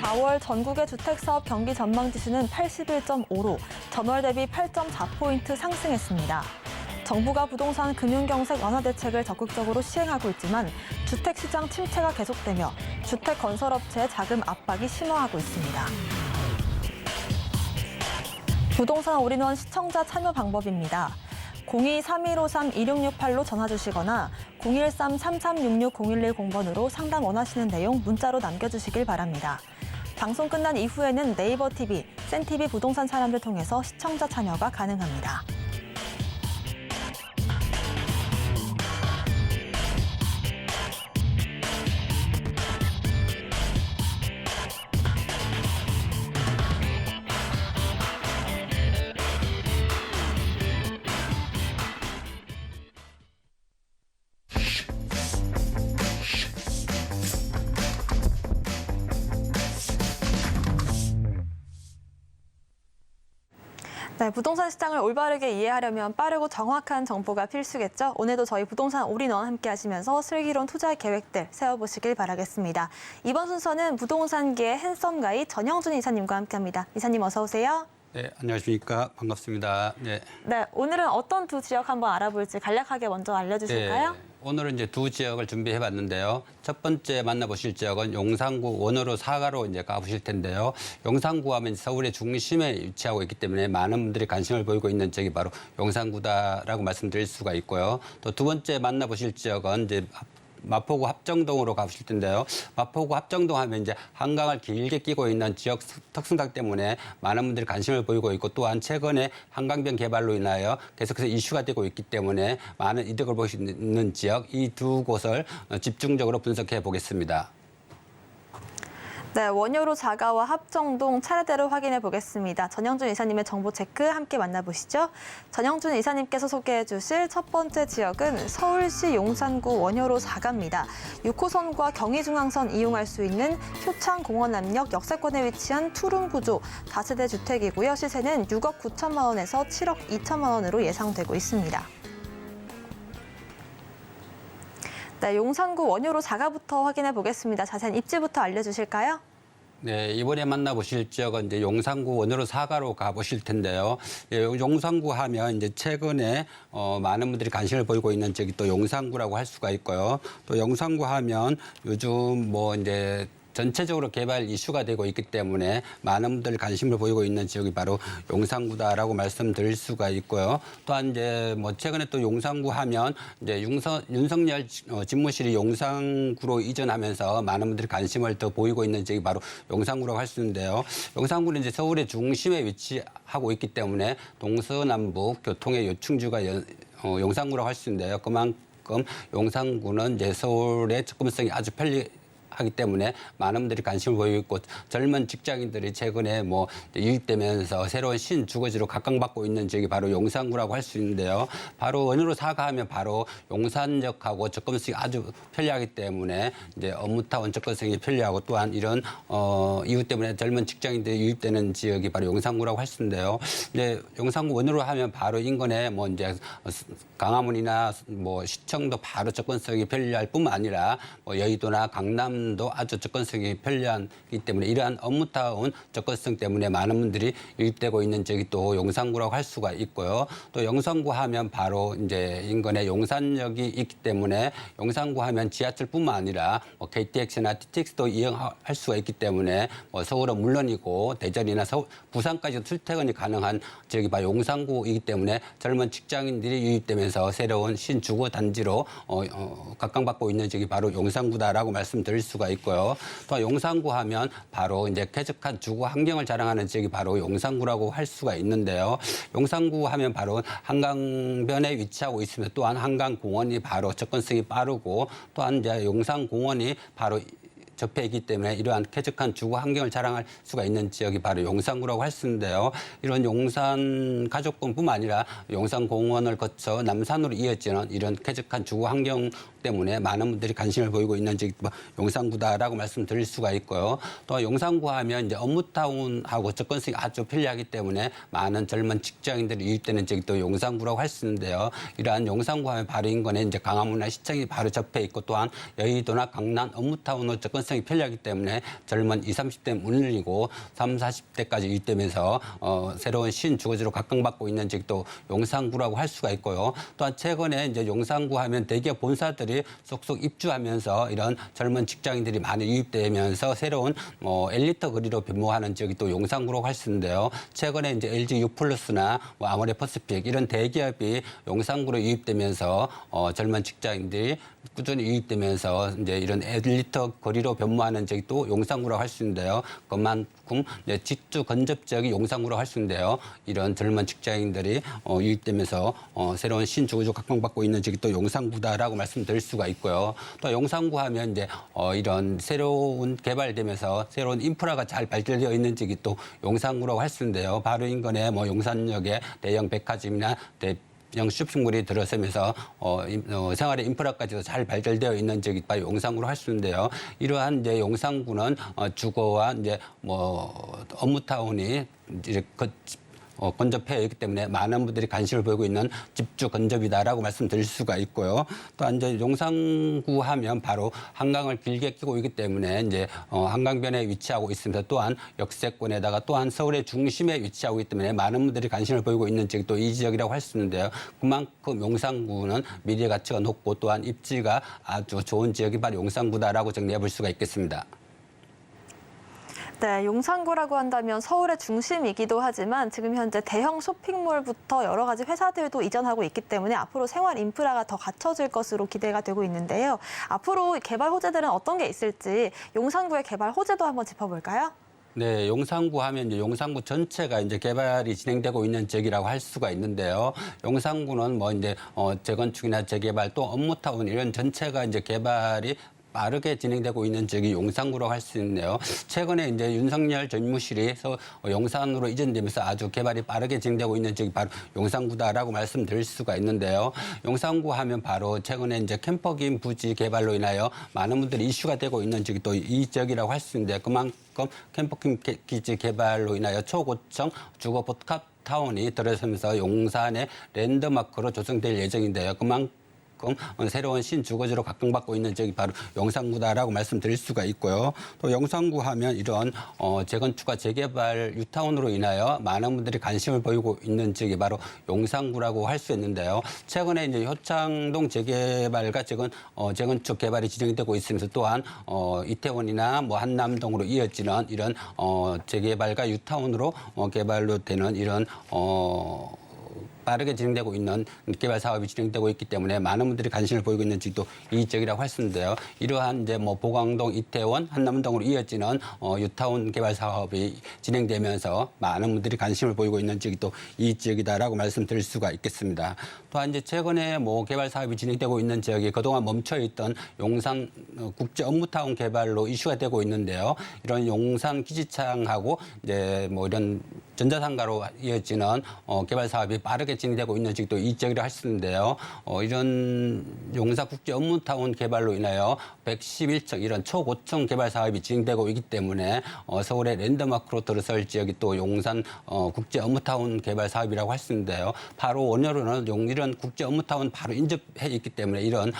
4월 전국의 주택사업 경기 전망 지수는 81.5로 전월 대비 8.4포인트 상승했습니다. 정부가 부동산 금융경색 완화 대책을 적극적으로 시행하고 있지만 주택시장 침체가 계속되며 주택건설업체의 자금 압박이 심화하고 있습니다. 부동산 올인원 시청자 참여 방법입니다. 02-3153-2668로 전화 주시거나 013-3366-0110번으로 상담 원하시는 내용 문자로 남겨주시길 바랍니다. 방송 끝난 이후에는 네이버 TV, 센TV 부동산 사람들 통해서 시청자 참여가 가능합니다. 네, 부동산 시장을 올바르게 이해하려면 빠르고 정확한 정보가 필수겠죠. 오늘도 저희 부동산 올인원 함께 하시면서 슬기로운 투자 계획들 세워보시길 바라겠습니다. 이번 순서는 부동산계의 핸섬 가이 전영준 이사님과 함께합니다. 이사님 어서 오세요. 네, 안녕하십니까. 반갑습니다. 네. 네, 오늘은 어떤 두 지역 한번 알아볼지 간략하게 먼저 알려주실까요? 네, 오늘은 이제 두 지역을 준비해 봤는데요. 첫 번째 만나보실 지역은 용산구 원효로 사가로 이제 가보실 텐데요. 용산구 하면 서울의 중심에 위치하고 있기 때문에 많은 분들이 관심을 보이고 있는 지역이 바로 용산구다라고 말씀드릴 수가 있고요. 또 두 번째 만나보실 지역은 이제 마포구 합정동으로 가보실 텐데요. 마포구 합정동 하면 이제 한강을 길게 끼고 있는 지역 특성상 때문에 많은 분들이 관심을 보이고 있고 또한 최근에 한강변 개발로 인하여 계속해서 이슈가 되고 있기 때문에 많은 이득을 볼 수 있는 지역 이 두 곳을 집중적으로 분석해 보겠습니다. 네, 원효로 자가와 합정동 차례대로 확인해 보겠습니다. 전영준 이사님의 정보 체크 함께 만나보시죠. 전영준 이사님께서 소개해 주실 첫 번째 지역은 서울시 용산구 원효로 자가입니다. 6호선과 경의중앙선 이용할 수 있는 효창공원 압력 역세권에 위치한 투룸 구조 다세대 주택이고요. 시세는 6억 9천만 원에서 7억 2천만 원으로 예상되고 있습니다. 네, 용산구 원효로 자가부터 확인해 보겠습니다. 자세한 입지부터 알려주실까요? 네, 이번에 만나보실 지역은 이제 용산구 원으로 사가로 가보실 텐데요. 예, 용산구 하면 이제 최근에 많은 분들이 관심을 보이고 있는 지역이 또 용산구라고 할 수가 있고요. 또 용산구 하면 요즘 뭐 이제 전체적으로 개발 이슈가 되고 있기 때문에 많은 분들이 관심을 보이고 있는 지역이 바로 용산구다라고 말씀드릴 수가 있고요. 또한 이제 뭐 최근에 또 용산구 하면 이제 윤석열 집무실이 용산구로 이전하면서 많은 분들이 관심을 더 보이고 있는 지역이 바로 용산구라고 할 수 있는데요. 용산구는 이제 서울의 중심에 위치하고 있기 때문에 동서남북 교통의 요충지가 용산구라고 할 수 있는데요. 그만큼 용산구는 이제 서울의 접근성이 아주 하기 때문에 많은 분들이 관심을 보이고 있고 젊은 직장인들이 최근에 뭐 유입되면서 새로운 신주거지로 각광받고 있는 지역이 바로 용산구라고 할 수 있는데요. 바로 원으로 사가하면 바로 용산역하고 접근성이 아주 편리하기 때문에 이제 업무타운 접근성이 편리하고 또한 이런 이유 때문에 젊은 직장인들이 유입되는 지역이 바로 용산구라고 할 수 있는데요. 이제 용산구 원으로 하면 바로 인근에 뭐 이제 광화문이나 뭐 시청도 바로 접근성이 편리할 뿐만 아니라 뭐 여의도나 강남도 아주 접근성이 편리하기 때문에 이러한 업무타운 접근성 때문에 많은 분들이 유입되고 있는 지역이 또 용산구라고 할 수가 있고요. 또 용산구 하면 바로 이제 인근에 용산역이 있기 때문에 용산구 하면 지하철뿐만 아니라 뭐 KTX나 TTX도 이용할 수가 있기 때문에 뭐 서울은 물론이고 대전이나 부산까지도 출퇴근이 가능한 지역이 바로 용산구이기 때문에 젊은 직장인들이 유입되면서 새로운 신주거 단지로 각광받고 있는 지역이 바로 용산구다라고 말씀드릴 수가 있고요. 또 용산구 하면 바로 이제 쾌적한 주거 환경을 자랑하는 지역이 바로 용산구라고 할 수가 있는데요. 용산구 하면 바로 한강변에 위치하고 있으며 또한 한강공원이 바로 접근성이 빠르고 또한 이제 용산공원이 바로 접해 있기 때문에 이러한 쾌적한 주거 환경을 자랑할 수가 있는 지역이 바로 용산구라고 할 수 있는데요. 이런 용산 가족권뿐만 아니라 용산공원을 거쳐 남산으로 이어지는 이런 쾌적한 주거 환경 때문에 많은 분들이 관심을 보이고 있는 지역이 용산구다라고 말씀드릴 수가 있고요. 또 용산구 하면 이제 업무타운하고 접근성이 아주 편리하기 때문에 많은 젊은 직장인들이 유입되는 지역이 또 용산구라고 할 수 있는데요. 이러한 용산구 하면 바로 인근에 이제 강화문이나 시청이 바로 접해 있고 또한 여의도나 강남 업무타운으로 접근성이 편리하기 때문에 젊은 20, 30대 물리고 30, 40대까지 유입되면서 새로운 신주거지로 각광받고 있는 지역이 또 용산구라고 할 수가 있고요. 또한 최근에 이제 용산구 하면 대기업 본사들이 속속 입주하면서 이런 젊은 직장인들이 많이 유입되면서 새로운 엘리트 거리로 변모하는 지역이 또 용산구라고 할 수 있는데요. 최근에 이제 LG U+나 뭐 아모레퍼시픽 이런 대기업이 용산구로 유입되면서 젊은 직장인들이 꾸준히 유입되면서 이제 이런 엘리트 거리로 변모하는 지역이 또 용산구라고 할 수 있는데요. 그만큼 이제 직주 근접 지역이 용산구라고 할 수 있는데요. 이런 젊은 직장인들이 유입되면서 새로운 신주거지로 각광받고 있는 지역이 또 용산구다라고 말씀드릴 수가 있고요. 또 용산구 하면 이제 이런 새로운 개발되면서 새로운 인프라가 잘 발달되어 있는 지역이 또 용산구라고 할 수 있는데요. 바로 인근에 뭐 용산역에 대형 백화점이나 대형 쇼핑몰이 들어서면서 생활의 인프라까지도 잘 발달되어 있는 지역이 바로 용산구로 할 수 있는데요. 이러한 이제 용산구는 주거와 이제 뭐 업무타운이 이렇게 근접해 있기 때문에 많은 분들이 관심을 보이고 있는 집주 근접이다라고 말씀드릴 수가 있고요. 또 이제 용산구 하면 바로 한강을 길게 끼고 있기 때문에 이제 한강변에 위치하고 있으면서 또한 역세권에다가 또한 서울의 중심에 위치하고 있기 때문에 많은 분들이 관심을 보이고 있는 지역이 또 이 지역이라고 할 수 있는데요. 그만큼 용산구는 미래 가치가 높고 또한 입지가 아주 좋은 지역이 바로 용산구다라고 정리해 볼 수가 있겠습니다. 네, 용산구라고 한다면 서울의 중심이기도 하지만 지금 현재 대형 쇼핑몰부터 여러 가지 회사들도 이전하고 있기 때문에 앞으로 생활 인프라가 더 갖춰질 것으로 기대가 되고 있는데요. 앞으로 개발 호재들은 어떤 게 있을지 용산구의 개발 호재도 한번 짚어볼까요? 네, 용산구 하면 이제 용산구 전체가 이제 개발이 진행되고 있는 지역이라고 할 수가 있는데요. 용산구는 뭐 이제 재건축이나 재개발 또 업무타운 이런 전체가 이제 개발이 빠르게 진행되고 있는 지역이 용산구라고 할 수 있는데요. 최근에 이제 윤석열 전무실이 용산으로 이전되면서 아주 개발이 빠르게 진행되고 있는 지역이 바로 용산구다라고 말씀드릴 수가 있는데요. 용산구 하면 바로 최근에 이제 캠퍼긴 부지 개발로 인하여 많은 분들이 이슈가 되고 있는 지역이 또 이 지역이라고 할 수 있는데 그만큼 캠퍼긴 기지 개발로 인하여 초고층 주거 복합 타운이 들어서면서 용산의 랜드마크로 조성될 예정인데요. 그만큼 그만큼 새로운 신주거지로 각광받고 있는 지역이 바로 용산구다라고 말씀드릴 수가 있고요. 또 용산구 하면 이런 재건축과 재개발 뉴타운으로 인하여 많은 분들이 관심을 보이고 있는 지역이 바로 용산구라고 할 수 있는데요. 최근에 이제 효창동 재개발과 재건축 개발이 진행되고 있으면서 또한 이태원이나 뭐 한남동으로 이어지는 이런 재개발과 뉴타운으로 개발로 되는 이런 빠르게 진행되고 있는 개발 사업이 진행되고 있기 때문에 많은 분들이 관심을 보이고 있는 지역도 이 지역이라고 할 수 있는데요. 이러한 이제 뭐 보강동, 이태원, 한남동으로 이어지는 뉴타운 개발 사업이 진행되면서 많은 분들이 관심을 보이고 있는 지역이 또 이 지역이다라고 말씀드릴 수가 있겠습니다. 또한 이제 최근에 뭐 개발 사업이 진행되고 있는 지역이 그동안 멈춰 있던 용산 국제 업무타운 개발로 이슈가 되고 있는데요. 이런 용산 기지창하고 이제 뭐 이런 전자상가로 이어지는 개발 사업이 빠르게 진행되고 있는 지역도 이 지역이라 할 수 있는데요. 이런 용산 국제 업무타운 개발로 인하여 111층 이런 초고층 개발 사업이 진행되고 있기 때문에 서울의 랜드마크로 들어설 지역이 또 용산 국제 업무타운 개발 사업이라고 할 수 있는데요. 바로 원효로는 이런 국제 업무타운 바로 인접해 있기 때문에 이런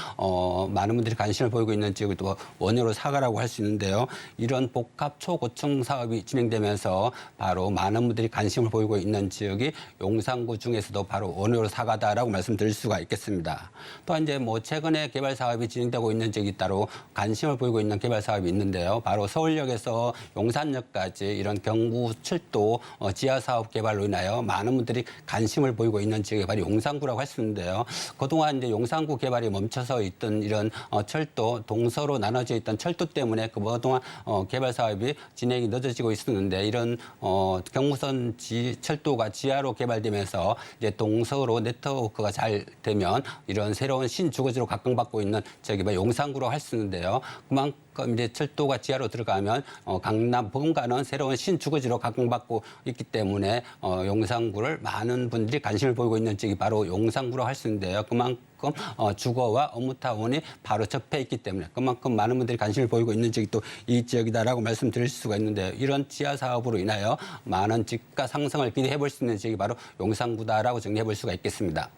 많은 분들이 관심을 보이고 있는 지역이 또 원효로 사가라고 할 수 있는데요. 이런 복합 초고층 사업이 진행되면서 바로 많은 분들이 관심을 보이고 있는 지역이 용산구 중에서도 바로 원효로 사가다라고 말씀드릴 수가 있겠습니다. 또한 이제 뭐 최근에 개발 사업이 진행되고 있는 지역이 따로 관심을 보이고 있는 개발 사업이 있는데요. 바로 서울역에서 용산역까지 이런 경부철도 지하 사업 개발로 인하여 많은 분들이 관심을 보이고 있는 지역이 바로 용산구라고 할 수 있는데요. 그동안 이제 용산구 개발이 멈춰서 있던 이런 철도 동서로 나눠져 있던 철도 때문에 그동안 개발 사업이 진행이 늦어지고 있었는데 이런 경부선 철도가 지하로 개발되면서 이제 동서로 네트워크가 잘 되면 이런 새로운 신주거지로 각광받고 있는 저기 용산구로 할 수 있는데요. 그만큼 이제 철도가 지하로 들어가면 강남 본가는 새로운 신주거지로 각광받고 있기 때문에 용산구를 많은 분들이 관심을 보이고 있는 지역이 바로 용산구로 할 수 있는데요. 그만큼 주거와 업무타운이 바로 접해 있기 때문에 그만큼 많은 분들이 관심을 보이고 있는 지역이 또 이 지역이다라고 말씀드릴 수가 있는데요. 이런 지하 사업으로 인하여 많은 집가 상승을 기대해 볼 수 있는 지역이 바로 용산구다라고 정리해 볼 수가 있겠습니다.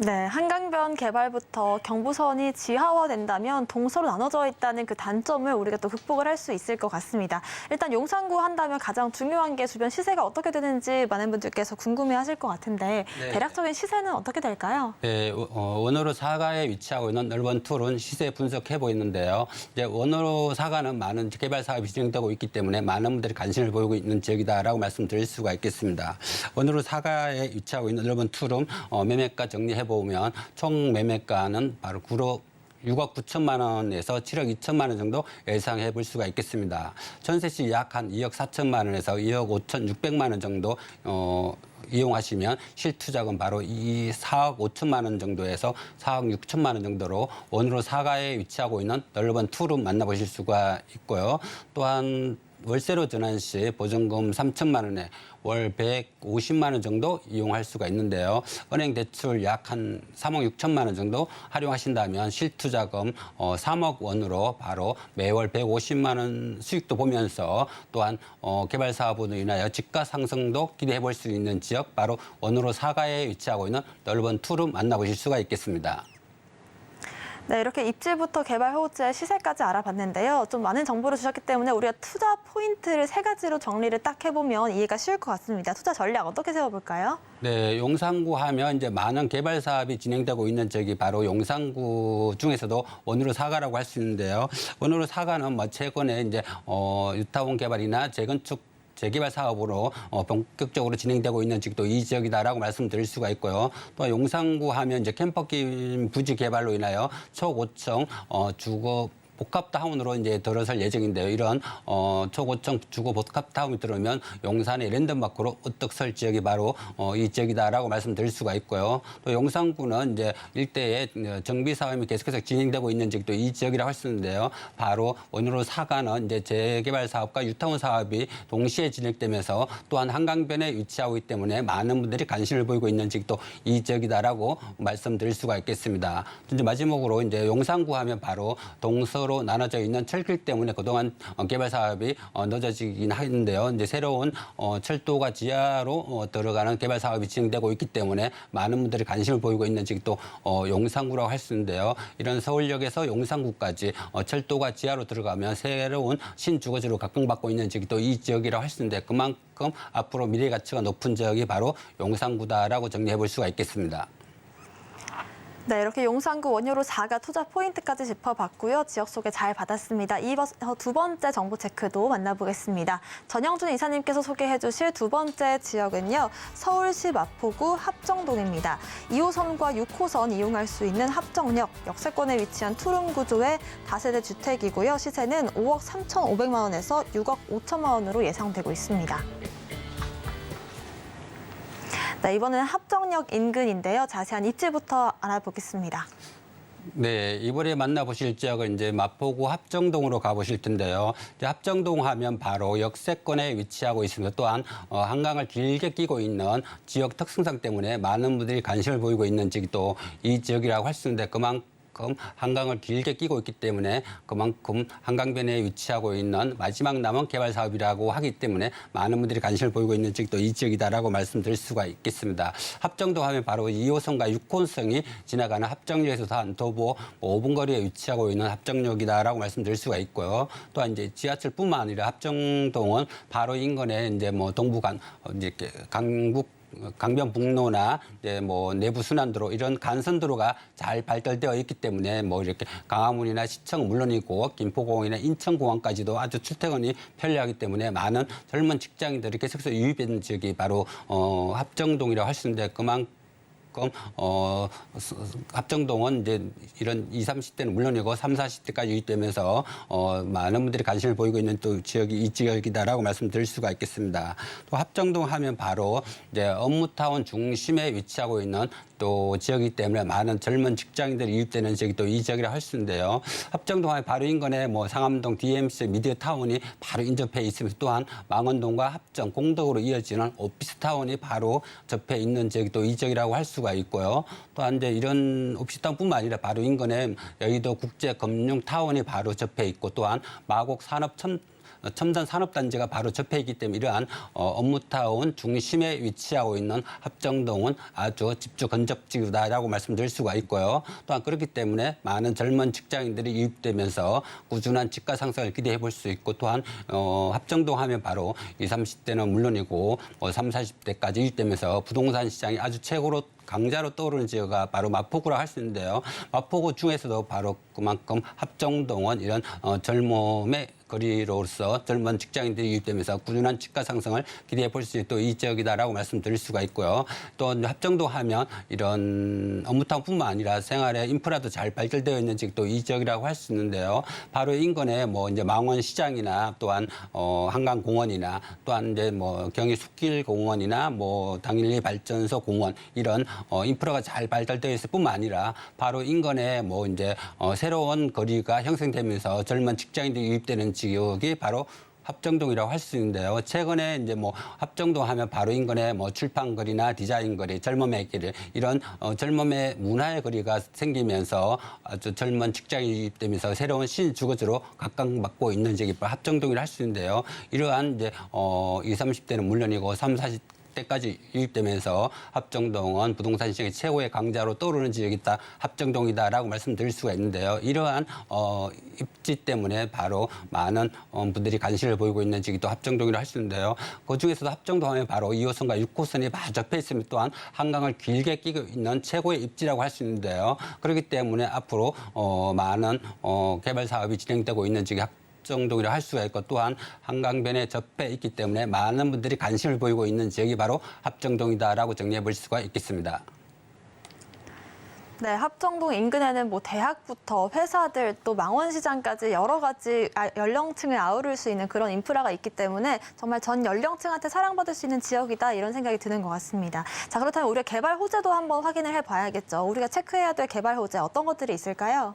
네, 한강변 개발부터 경부선이 지하화된다면 동서로 나눠져 있다는 그 단점을 우리가 또 극복을 할 수 있을 것 같습니다. 일단 용산구 한다면 가장 중요한 게 주변 시세가 어떻게 되는지 많은 분들께서 궁금해하실 것 같은데 네. 대략적인 시세는 어떻게 될까요? 네, 원효로 사가에 위치하고 있는 넓은 툴은 시세 분석해 보이는데요. 이제 원효로 사가는 많은 개발 사업이 진행되고 있기 때문에 많은 분들이 관심을 보이고 있는 지역이다라고 말씀드릴 수가 있겠습니다. 원효로 사가에 위치하고 있는 넓은 툴은 매매가 정리해 보면 총 매매가는 바로 6억 9천만 원에서 7억 2천만 원 정도 예상해 볼 수가 있겠습니다. 전세시 약 한 2억 4천만 원에서 2억 5천 6백만 원 정도 이용하시면 실투자금 바로 이 4억 5천만 원 정도에서 4억 6천만 원 정도로 원효로 사가에 위치하고 있는 넓은 투룸 만나보실 수가 있고요. 또한 월세로 전환 시 보증금 3천만 원에 월 150만 원 정도 이용할 수가 있는데요. 은행 대출 약 한 3억 6천만 원 정도 활용하신다면 실투자금 3억 원으로 바로 매월 150만 원 수익도 보면서 또한 개발 사업으로 인하여 집가 상승도 기대해 볼 수 있는 지역 바로 원효로 사가에 위치하고 있는 넓은 투룸 만나보실 수가 있겠습니다. 네, 이렇게 입지부터 개발 호재의 시세까지 알아봤는데요. 좀 많은 정보를 주셨기 때문에 우리가 투자 포인트를 3가지로 정리를 딱 해보면 이해가 쉬울 것 같습니다. 투자 전략 어떻게 세워볼까요? 네, 용산구 하면 이제 많은 개발 사업이 진행되고 있는 지역이 바로 용산구 중에서도 원효로 사가라고 할 수 있는데요. 원효로 사가는 뭐 최근에 이제 뉴타운 개발이나 재개발 사업으로 본격적으로 진행되고 있는 지역도 이 지역이다라고 말씀드릴 수가 있고요. 또 용산구 하면 이제 캠퍼길 부지 개발로 인하여 초고층 주거 복합타운으로 이제 들어설 예정인데요. 이런 초고층 주거 복합타운이 들어오면 용산의 랜드마크로 우뚝 설 지역이 바로 이 지역이다라고 말씀드릴 수가 있고요. 또 용산구는 이제 일대에 정비 사업이 계속해서 진행되고 있는 지역도 이 지역이라고 할 수 있는데요. 바로 원효로 사가는 이제 재개발 사업과 뉴타운 사업이 동시에 진행되면서 또한 한강변에 위치하고 있기 때문에 많은 분들이 관심을 보이고 있는 지역도 이 지역이다라고 말씀드릴 수가 있겠습니다. 이제 마지막으로 이제 용산구 하면 바로 동서 원으로 나눠져 있는 철길 때문에 그동안 개발 사업이 늦어지긴 하는데요. 이제 새로운 철도가 지하로 들어가는 개발 사업이 진행되고 있기 때문에 많은 분들이 관심을 보이고 있는 지역이 또 용산구라고 할 수 있는데요. 이런 서울역에서 용산구까지 철도가 지하로 들어가면 새로운 신주거지로 각광받고 있는 지역이 또 이 지역이라고 할 수 있는데 그만큼 앞으로 미래 가치가 높은 지역이 바로 용산구다라고 정리해 볼 수가 있겠습니다. 네, 이렇게 용산구 원효로 4가 투자 포인트까지 짚어봤고요. 지역 소개 잘 받았습니다. 두 번째 정보 체크도 만나보겠습니다. 전영준 이사님께서 소개해 주실 두 번째 지역은요. 서울시 마포구 합정동입니다. 2호선과 6호선 이용할 수 있는 합정역, 역세권에 위치한 투룸 구조의 다세대 주택이고요. 시세는 5억 3,500만 원에서 6억 5천만 원으로 예상되고 있습니다. 네, 이번에는 합정역 인근인데요. 자세한 입지부터 알아보겠습니다. 네, 이번에 만나보실 지역은 이제 마포구 합정동으로 가보실 텐데요. 이제 합정동 하면 바로 역세권에 위치하고 있습니다. 또한 한강을 길게 끼고 있는 지역 특성상 때문에 많은 분들이 관심을 보이고 있는 지역이 또 이 지역이라고 할 수 있는데 그만큼 한강을 길게 끼고 있기 때문에 그만큼 한강변에 위치하고 있는 마지막 남은 개발 사업이라고 하기 때문에 많은 분들이 관심을 보이고 있는 지역이 또 이 지역이다라고 말씀드릴 수가 있겠습니다. 합정동 하면 바로 2호선과 6호선이 지나가는 합정역에서 한 도보 5분 거리에 위치하고 있는 합정역이다라고 말씀드릴 수가 있고요. 또한 이제 지하철뿐만 아니라 합정동은 바로 인근에 이제 뭐 이제 강변북로나 이제 뭐 내부 순환도로 이런 간선도로가 잘 발달되어 있기 때문에 뭐 이렇게 광화문이나 시청 물론이고 김포공항이나 인천공항까지도 아주 출퇴근이 편리하기 때문에 많은 젊은 직장인들이 계속해서 유입되는 지역이 바로 합정동이라고 할 수 있는데 그만큼 합정동은 이제 이런 20, 30대는 물론이고 30, 40대까지 유입되면서 많은 분들이 관심을 보이고 있는 또 지역이 이 지역이다라고 말씀드릴 수가 있겠습니다. 또 합정동 하면 바로 이제 업무타운 중심에 위치하고 있는 또 지역이기 때문에 많은 젊은 직장인들이 유입되는 지역이 또 이 지역이라 할 수 있는데요. 합정동 하면 바로 인근에 뭐 상암동 DMC 미디어타운이 바로 인접해 있으면서 또한 망원동과 합정 공덕으로 이어지는 오피스타운이 바로 접해 있는 지역이 또 이 지역이라고 할 수가 있고요. 또한 이제 이런 오피스타운뿐만 아니라 바로 인근에 여의도 국제금융타운이 바로 접해 있고 또한 마곡 첨단 산업단지가 바로 접해 있기 때문에 이러한 업무타운 중심에 위치하고 있는 합정동은 아주 집주 건접지구다라고 말씀드릴 수가 있고요. 또한 그렇기 때문에 많은 젊은 직장인들이 유입되면서 꾸준한 집가 상승을 기대해 볼 수 있고 또한 합정동 하면 바로 20, 30대는 물론이고 30, 40대까지 유입되면서 부동산 시장이 아주 최고로 강자로 떠오르는 지역가 바로 마포구라 할 수 있는데요. 마포구 중에서도 바로 그만큼 합정동은 이런 젊음의 거리로서 젊은 직장인들이 유입되면서 꾸준한 집가 상승을 기대해 볼 수 있는 또 이 지역이다라고 말씀드릴 수가 있고요. 또 합정동 하면 이런 업무타운뿐만 아니라 생활의 인프라도 잘 발달되어 있는 지역 또 이 지역이라고 할 수 있는데요. 바로 인근에 뭐 이제 망원시장이나 또한 한강공원이나 또한 이제 뭐 경의 숲길공원이나 뭐 당일리 발전소 공원 이런 인프라가 잘 발달되어 있을 뿐만 아니라 바로 인근에 뭐 이제 새로운 거리가 형성되면서 젊은 직장인들이 유입되는 지역이 바로 합정동이라고 할 수 있는데요. 최근에 이제 뭐 합정동 하면 바로 인근에 뭐 출판거리나 디자인거리, 젊음의 길 이런 젊음의 문화의 거리가 생기면서 아주 젊은 직장인이 유입되면서 새로운 신주거지로 각광받고 있는 지역이 합정동이라 할 수 있는데요. 이러한 이제 20, 30대는 물론이고 30, 40 때까지 유입되면서 합정동은 부동산 시장의 최고의 강자로 떠오르는 지역이 있다. 합정동이다라고 말씀드릴 수가 있는데요. 이러한 입지 때문에 바로 많은 분들이 관심을 보이고 있는 지역이 또 합정동이라 할 수 있는데요. 그중에서도 합정동 하면 바로 2호선과 6호선이 막 접해 있으며 또한 한강을 길게 끼고 있는 최고의 입지라고 할 수 있는데요. 그렇기 때문에 앞으로 많은 개발 사업이 진행되고 있는 지역이 합정동이라 할 수가 있고 또한 한강변에 접해 있기 때문에 많은 분들이 관심을 보이고 있는 지역이 바로 합정동이다라고 정리해 볼 수가 있겠습니다. 네, 합정동 인근에는 뭐 대학부터 회사들 또 망원시장까지 여러 가지 연령층을 아우를 수 있는 그런 인프라가 있기 때문에 정말 전 연령층한테 사랑받을 수 있는 지역이다 이런 생각이 드는 것 같습니다. 자, 그렇다면 우리가 개발 호재도 한번 확인을 해봐야겠죠. 우리가 체크해야 될 개발 호재 어떤 것들이 있을까요?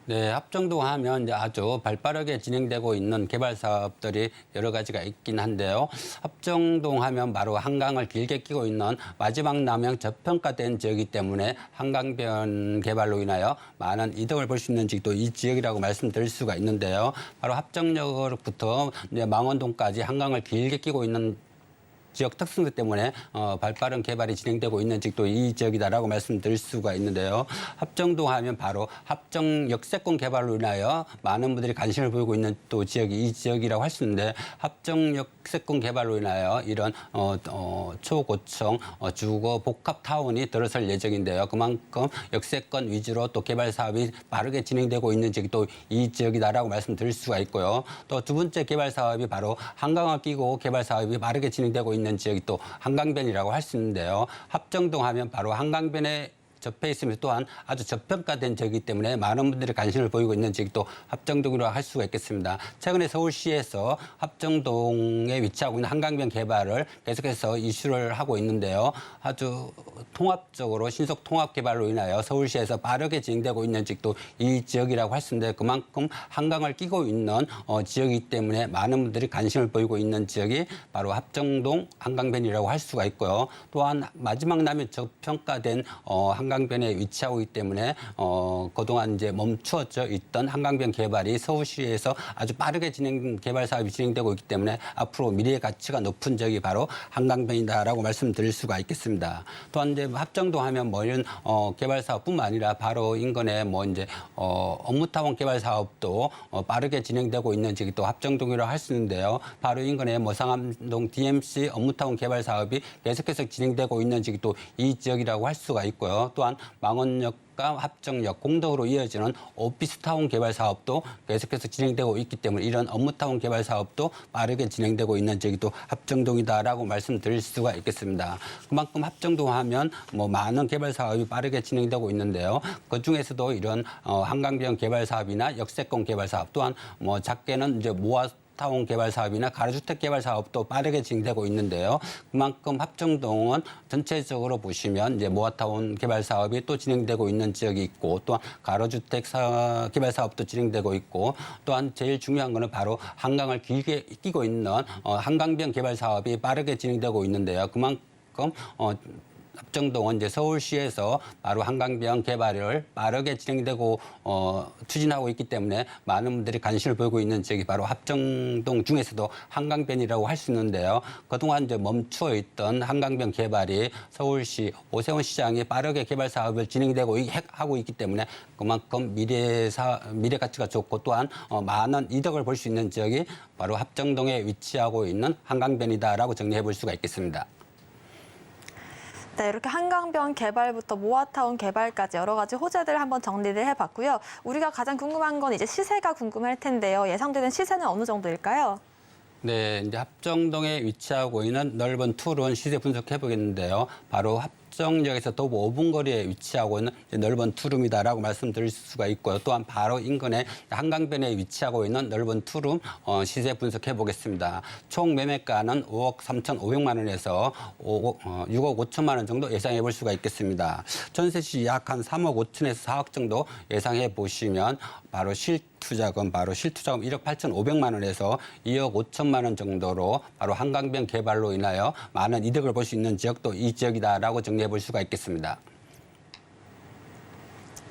네, 합정동 하면 이제 아주 발빠르게 진행되고 있는 개발 사업들이 여러 가지가 있긴 한데요. 합정동 하면 바로 한강을 길게 끼고 있는 마지막 남양 저평가된 지역이기 때문에 한강변 개발로 인하여 많은 이득을 볼 수 있는 지역도 이 지역이라고 말씀드릴 수가 있는데요. 바로 합정역부터 이제 망원동까지 한강을 길게 끼고 있는 지역 특성들 때문에 발빠른 개발이 진행되고 있는 지역도 이 지역이다라고 말씀드릴 수가 있는데요. 합정동 하면 바로 합정 역세권 개발로 인하여 많은 분들이 관심을 보이고 있는 또 지역이 이 지역이라고 할 수 있는데 합정 역세권 개발로 인하여 이런 초고층 주거 복합 타운이 들어설 예정인데요. 그만큼 역세권 위주로 또 개발 사업이 빠르게 진행되고 있는 지역이 또 이 지역이다라고 말씀드릴 수가 있고요. 또 두 번째 개발 사업이 바로 한강을 끼고 개발 사업이 빠르게 진행되고 있는 지역이 또 한강변이라고 할 수 있는데요. 합정동 하면 바로 한강변에 접해 있으면 또한 아주 저평가된 지역이기 때문에 많은 분들이 관심을 보이고 있는 지역이 또 합정동이라고 할 수가 있겠습니다. 최근에 서울시에서 합정동에 위치하고 있는 한강변 개발을 계속해서 이슈를 하고 있는데요. 아주 통합적으로 신속 통합 개발로 인하여 서울시에서 빠르게 진행되고 있는 지역도 이 지역이라고 할 수 있는데 그만큼 한강을 끼고 있는 지역이기 때문에 많은 분들이 관심을 보이고 있는 지역이 바로 합정동 한강변이라고 할 수가 있고요. 또한 마지막 남양 저평가된 한강변에 위치하고 있기 때문에 그동안 이제 멈추어져 있던 한강변 개발이 서울시에서 아주 빠르게 개발 사업이 진행되고 있기 때문에 앞으로 미래의 가치가 높은 지역이 바로 한강변이다라고 말씀드릴 수가 있겠습니다. 또한 이제 합정동 하면 뭐 이런 개발 사업뿐만 아니라 바로 인근에 뭐 이제 업무타운 개발 사업도 빠르게 진행되고 있는 지역이 또 합정동이라고 할 수 있는데요. 바로 인근에 뭐 상암동 DMC 업무타운 개발 사업이 계속해서 진행되고 있는 지역이 또 이 지역이라고 할 수가 있고요. 또한 망원역과 합정역 공동으로 이어지는 오피스타운 개발 사업도 계속해서 진행되고 있기 때문에 이런 업무타운 개발 사업도 빠르게 진행되고 있는 지역이 또 합정동이다라고 말씀드릴 수가 있겠습니다. 그만큼 합정동 하면 뭐 많은 개발 사업이 빠르게 진행되고 있는데요. 그 중에서도 이런 한강변 개발 사업이나 역세권 개발 사업 또한 뭐 작게는 이제 모아타운 개발 사업이나 가로주택 개발 사업도 빠르게 진행되고 있는데요. 그만큼 합정동은 전체적으로 보시면 이제 모아타운 개발 사업이 또 진행되고 있는 지역이 있고 또한 가로주택 개발 사업도 진행되고 있고 또한 제일 중요한 거는 바로 한강을 길게 끼고 있는 한강변 개발 사업이 빠르게 진행되고 있는데요. 그만큼 합정동은 이제 서울시에서 바로 한강변 개발을 빠르게 진행되고 추진하고 있기 때문에 많은 분들이 관심을 보이고 있는 지역이 바로 합정동 중에서도 한강변이라고 할 수 있는데요. 그동안 이제 멈추어 있던 한강변 개발이 서울시 오세훈 시장이 빠르게 개발 사업을 진행되고 하고 있기 때문에 그만큼 미래 가치가 좋고 또한 많은 이득을 볼 수 있는 지역이 바로 합정동에 위치하고 있는 한강변이다라고 정리해 볼 수가 있겠습니다. 네, 이렇게 한강변 개발부터 모아타운 개발까지 여러 가지 호재들을 한번 정리를 해봤고요. 우리가 가장 궁금한 건 이제 시세가 궁금할 텐데요. 예상되는 시세는 어느 정도일까요? 네, 이제 합정동에 위치하고 있는 넓은 툴은 시세 분석해 보겠는데요. 바로 합정역에서 도보 5분 거리에 위치하고 있는 넓은 투룸이다라고 말씀드릴 수가 있고요. 또한 바로 인근에 한강변에 위치하고 있는 넓은 투룸 시세 분석해 보겠습니다. 총 매매가는 5억 3,500만 원에서 6억 5천만 원 정도 예상해 볼 수가 있겠습니다. 전세시 약 한 3억 5천에서 4억 정도 예상해 보시면 바로 실투자금 1억 8,500만 원에서 2억 5천만 원 정도로 바로 한강변 개발로 인하여 많은 이득을 볼 수 있는 지역도 이 지역이다라고 정리해 볼 수가 있겠습니다.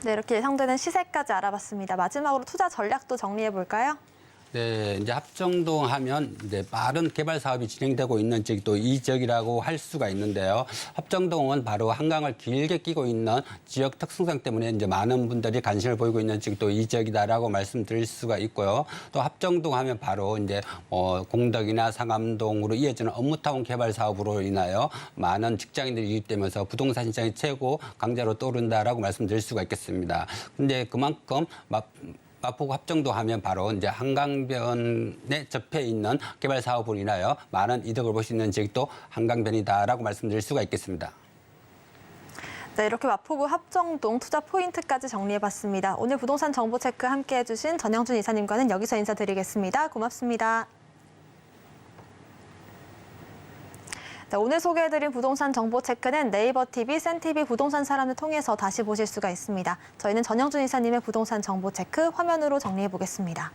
네, 이렇게 예상되는 시세까지 알아봤습니다. 마지막으로 투자 전략도 정리해 볼까요? 네, 이제 합정동 하면 이제 빠른 개발 사업이 진행되고 있는 지역이 또 이 지역이라고 할 수가 있는데요. 합정동은 바로 한강을 길게 끼고 있는 지역 특성상 때문에 이제 많은 분들이 관심을 보이고 있는 지역이 또 이 지역이다라고 말씀드릴 수가 있고요. 또 합정동 하면 바로 이제 공덕이나 상암동으로 이어지는 업무타운 개발 사업으로 인하여 많은 직장인들이 유입되면서 부동산 시장이 최고 강자로 떠오른다라고 말씀드릴 수가 있겠습니다. 근데 그만큼 마포구 합정도 하면 바로 이제 한강변에 접해 있는 개발 사업으로 인하여 많은 이득을 볼 수 있는 지역이 또 한강변이다라고 말씀드릴 수가 있겠습니다. 네, 이렇게 마포구 합정동 투자 포인트까지 정리해봤습니다. 오늘 부동산 정보 체크 함께해 주신 전영준 이사님과는 여기서 인사드리겠습니다. 고맙습니다. 네, 오늘 소개해드린 부동산 정보 체크는 네이버 TV, 센TV 부동산 사람을 통해서 다시 보실 수가 있습니다. 저희는 전영준 이사님의 부동산 정보 체크 화면으로 정리해 보겠습니다.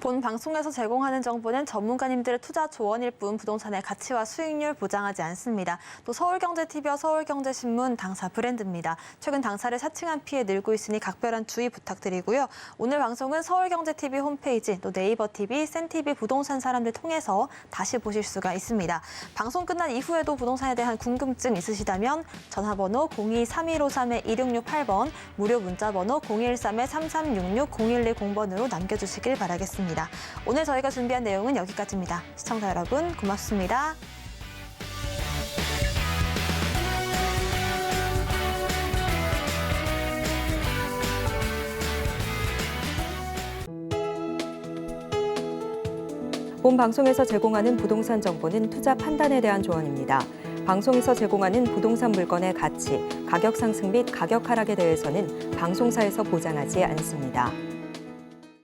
본 방송에서 제공하는 정보는 전문가님들의 투자 조언일 뿐 부동산의 가치와 수익률 보장하지 않습니다. 또 서울경제TV와 서울경제신문 당사 브랜드입니다. 최근 당사를 사칭한 피해 늘고 있으니 각별한 주의 부탁드리고요. 오늘 방송은 서울경제TV 홈페이지, 또 네이버TV, 센TV 부동산 사람들 통해서 다시 보실 수가 있습니다. 방송 끝난 이후에도 부동산에 대한 궁금증 있으시다면 전화번호 02-3153-2668번, 무료 문자번호 013-3366-0110번으로 남겨주시길 바라겠습니다. 오늘 저희가 준비한 내용은 여기까지입니다. 시청자 여러분 고맙습니다. 본 방송에서 제공하는 부동산 정보는 투자 판단에 대한 조언입니다. 방송에서 제공하는 부동산 물건의 가치, 가격 상승 및 가격 하락에 대해서는 방송사에서 보장하지 않습니다.